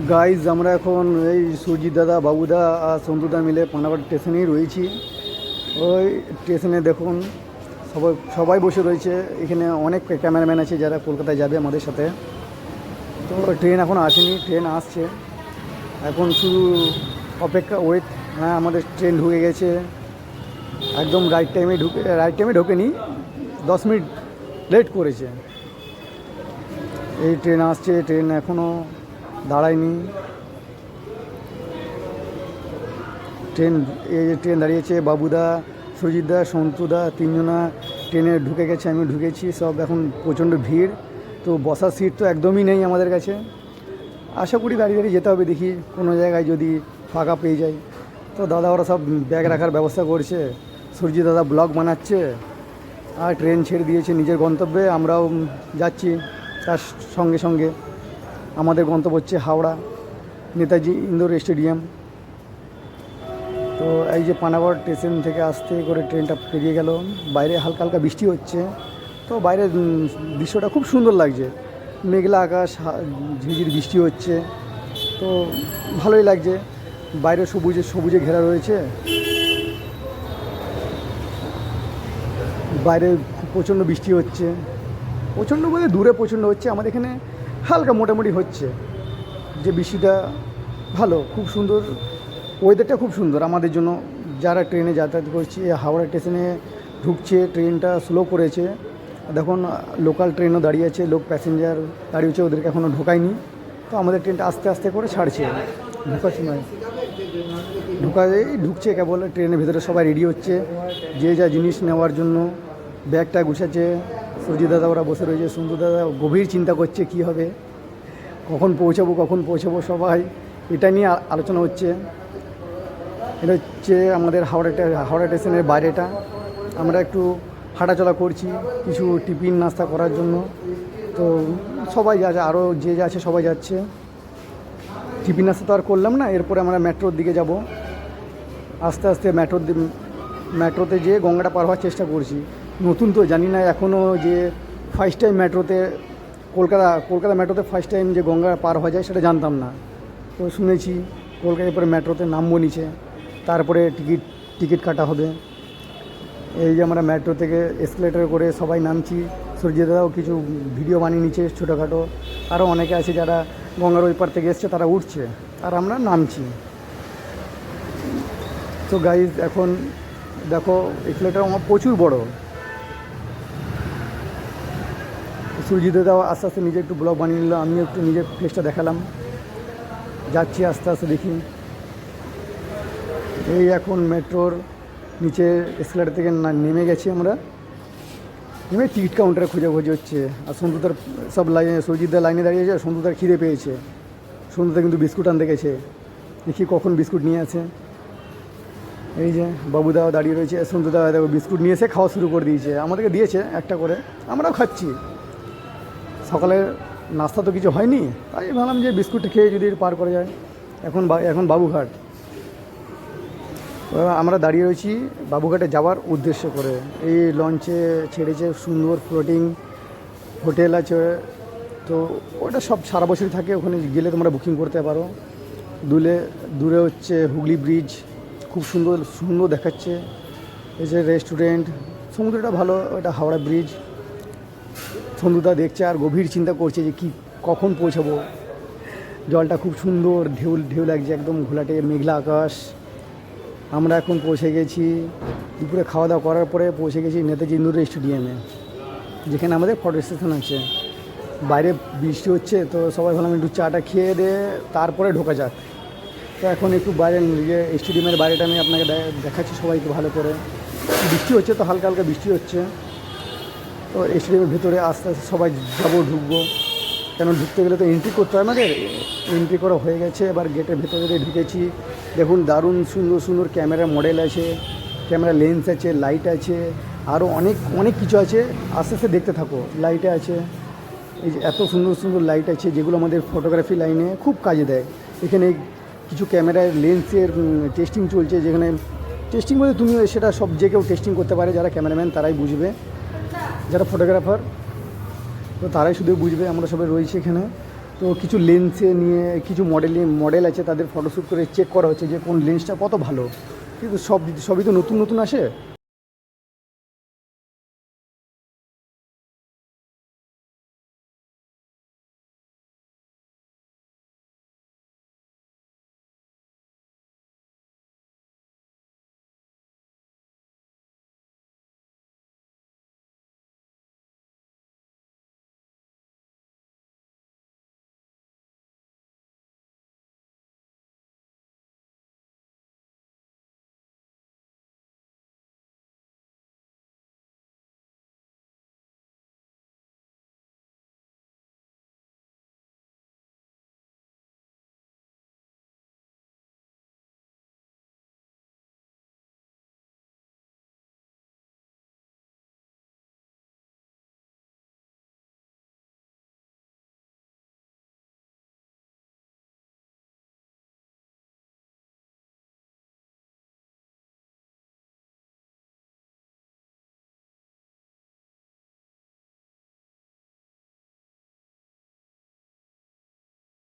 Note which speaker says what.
Speaker 1: Guys আমরা এখন এই সুরজিৎ দাদা, বাবুদা আর সন্তুদা মিলে পানাগড় স্টেশনেই রয়েছি। ওই স্টেশনে দেখুন সবাই সবাই বসে রয়েছে। এখানে অনেক ক্যামেরাম্যান আছে যারা কলকাতায় যাবে আমাদের সাথে। তো ট্রেন এখন আসেনি, ট্রেন আসছে, এখন শুধু অপেক্ষা, ওয়েট। হ্যাঁ, আমাদের ট্রেন ঢুকে গেছে একদম রাইট টাইমে ঢোকেনি, 10 মিনিট লেট করেছে। এই ট্রেন আসছে, ট্রেন এখনও দাঁড়ায়নি। এই যে ট্রেন দাঁড়িয়েছে, বাবুদা, সুরজিৎদা, সন্তুদা তিনজনা ট্রেনে ঢুকে গেছে, আমি ঢুকেছি। সব এখন প্রচণ্ড ভিড়, তো বসার সিট তো একদমই নেই আমাদের কাছে। আশা করি দাঁড়িয়ে দাঁড়িয়ে যেতে হবে, দেখি কোনো জায়গায় যদি ফাঁকা পেয়ে যাই। তো দাদা ওরা সব ব্যাগ রাখার ব্যবস্থা করছে, সুরজিৎ দাদা ব্লগ বানাচ্ছে, আর ট্রেন ছেড়ে দিয়েছে নিজের গন্তব্যে। আমরাও যাচ্ছি তার সঙ্গে সঙ্গে। আমাদের গন্তব্য হচ্ছে হাওড়া, নেতাজি ইন্দোর স্টেডিয়াম। তো এই যে পানাগড় স্টেশন থেকে আস্তে করে ট্রেনটা পেরিয়ে গেল। বাইরে হালকা হালকা বৃষ্টি হচ্ছে, তো বাইরের দৃশ্যটা খুব সুন্দর লাগছে। মেঘলা আকাশ, ঝিঝির বৃষ্টি হচ্ছে, তো ভালোই লাগছে। বাইরে সবুজে ঘেরা রয়েছে। বাইরে প্রচণ্ড বৃষ্টি হচ্ছে, প্রচণ্ড বলে দূরে প্রচণ্ড হচ্ছে, আমাদের এখানে হালকা মোটামুটি হচ্ছে। যে বৃষ্টিটা ভালো, খুব সুন্দর, ওয়েদারটা খুব সুন্দর আমাদের জন্য যারা ট্রেনে যাতায়াত করছি। হাওড়া স্টেশনে ঢুকছে, ট্রেনটা স্লো করেছে। দেখুন লোকাল ট্রেনও দাঁড়িয়ে আছে, লোক প্যাসেঞ্জার দাঁড়িয়েছে, ওদেরকে এখনও ঢোকায়নি। তো আমাদের ট্রেনটা আস্তে আস্তে করে ছাড়ছে, ঢোকার সময় ঢুকছে কেবল। ট্রেনের ভেতরে সবাই রেডি হচ্ছে, যে যা জিনিস নেওয়ার জন্য ব্যাগটা গুছাচ্ছে। সুরজিৎ দাদা ওরা বসে রয়েছে, সুন্দর দাদা গভীর চিন্তা করছে কী হবে, কখন পৌঁছাবো। সবাই এটা নিয়ে আলোচনা হচ্ছে। এটা হচ্ছে আমাদের হাওড়া স্টেশনের বাইরেটা। আমরা একটু হাঁটাচলা করছি কিছু টিফিন নাস্তা করার জন্য। তো সবাই যাচ্ছে, আরও যে যা আছে সবাই যাচ্ছে। টিফিন নাস্তা তো আর করলাম না, এরপরে আমরা মেট্রোর দিকে যাব। আস্তে আস্তে মেট্রোতে যেয়ে গঙ্গাটা পার হওয়ার চেষ্টা করছি। নতুন তো জানি না এখনও, যে ফার্স্ট টাইম মেট্রোতে কলকাতা মেট্রোতে ফার্স্ট টাইম যে গঙ্গা পার হওয়া যায় সেটা জানতাম না। তো শুনেছি কলকাতার পরে মেট্রোতে নামবো নিচে, তারপরে টিকিট কাটা হবে। এই যে আমরা মেট্রো থেকে এসকেলেটর করে সবাই নামছি। সূর্য দাদাও কিছু ভিডিও বানিয়ে নিচ্ছে ছোটোখাটো, আরও অনেকে আছে যারা গঙ্গার ওই পার থেকে এসছে, তারা উঠছে আর আমরা নামছি। তো গাইজ এখন দেখো এসকেলেটর আমার প্রচুর বড়। সূর্য দাদাও আস্তে আস্তে নিজে একটু ব্লগ বানিয়ে নিল, আমিও একটু নিজের ফেসটা দেখালাম। যাচ্ছি আস্তে আস্তে, দেখি। এই এখন মেট্রোর নিচে এসকেলেটর থেকে নেমে গেছি আমরা, নেমে টিকিট কাউন্টারে খোঁজাখুঁজি হচ্ছে। আর সন্তুদার সব সূর্যিতদার লাইনে দাঁড়িয়েছে, আর সন্তুদার খিদে পেয়েছে। সন্তুদা কিন্তু বিস্কুট আনতে গেছে, দেখি কখন বিস্কুট নিয়ে আসে। এই যে বাবুদাও দাঁড়িয়ে রয়েছে, সন্তুদা দেখো বিস্কুট নিয়ে এসে খাওয়া শুরু করে দিয়েছে, আমাদেরকে দিয়েছে একটা করে, আমরাও খাচ্ছি। সকালের নাস্তা তো কিছু হয়নি, তাই ভাবলাম যে বিস্কুটটা খেয়ে যদি পার করা যায়। এখন বাবুঘাট, আমরা দাঁড়িয়ে রয়েছি বাবুঘাটে যাওয়ার উদ্দেশ্য করে। এই লঞ্চে ছেড়েছে, সুন্দর ফ্লোটিং হোটেল আছে। তো ওটা সব সারা বছরই থাকে, ওখানে গেলে তোমরা বুকিং করতে পারো। দূরে হচ্ছে হুগলি ব্রিজ, খুব সুন্দর দেখাচ্ছে। এই যে রেস্টুরেন্ট, সমুদ্রটা ভালো, ওটা হাওড়া ব্রিজ। সন্ধ্যা দেখছে আর গভীর চিন্তা করছে যে কখন পৌঁছাবো। জলটা খুব সুন্দর, ঢেউ লাগছে, একদম ঘোলাটে মেঘলা আকাশ। আমরা এখন পৌঁছে গেছি, দুপুরে খাওয়া দাওয়া করার পরে পৌঁছে গেছি নেতাজি ইন্দোর স্টেডিয়ামে, যেখানে আমাদের ফটো স্টেশন আছে। বাইরে বৃষ্টি হচ্ছে, তো সবাই ভাবলাম একটু চাটা খেয়ে দিয়ে তারপরে ঢোকা যাক। তো এখন একটু বাইরে স্টেডিয়ামের বাইরেটা আমি আপনাকে দেখাচ্ছি সবাইকে ভালো করে। বৃষ্টি হচ্ছে, তো হালকা হালকা বৃষ্টি হচ্ছে। তো স্টেডিয়ামের ভেতরে আস্তে আস্তে সবাই ঢুকবো, কেন ঢুকতে গেলে তো এন্ট্রি করতে হয় আমাদের। এন্ট্রি করা হয়ে গেছে, এবার গেটের ভেতরে ঢুকেছি। দেখুন দারুণ সুন্দর ক্যামেরা মডেল আছে, ক্যামেরা লেন্স আছে, লাইট আছে, আরও অনেক কিছু আছে। আস্তে আস্তে দেখতে থাকো। লাইটে আছে, এই যে এত সুন্দর লাইট আছে, যেগুলো আমাদের ফটোগ্রাফি লাইনে খুব কাজে দেয়। এখানে কিছু ক্যামেরার লেন্সের টেস্টিং চলছে, যেখানে টেস্টিং বলতে তুমি সেটা সব যে কেউ টেস্টিং করতে পারে, যারা ক্যামেরাম্যান তারাই বুঝবে, যারা ফটোগ্রাফার তো তারাই শুধু বুঝবে। আমরা সবাই রয়েছি এখানে। তো কিছু লেন্সে নিয়ে কিছু মডেল আছে তাদের ফটোশ্যুট করে চেক করা হচ্ছে যে কোন লেন্সটা কত ভালো, কিন্তু সবই তো নতুন নতুন আসে।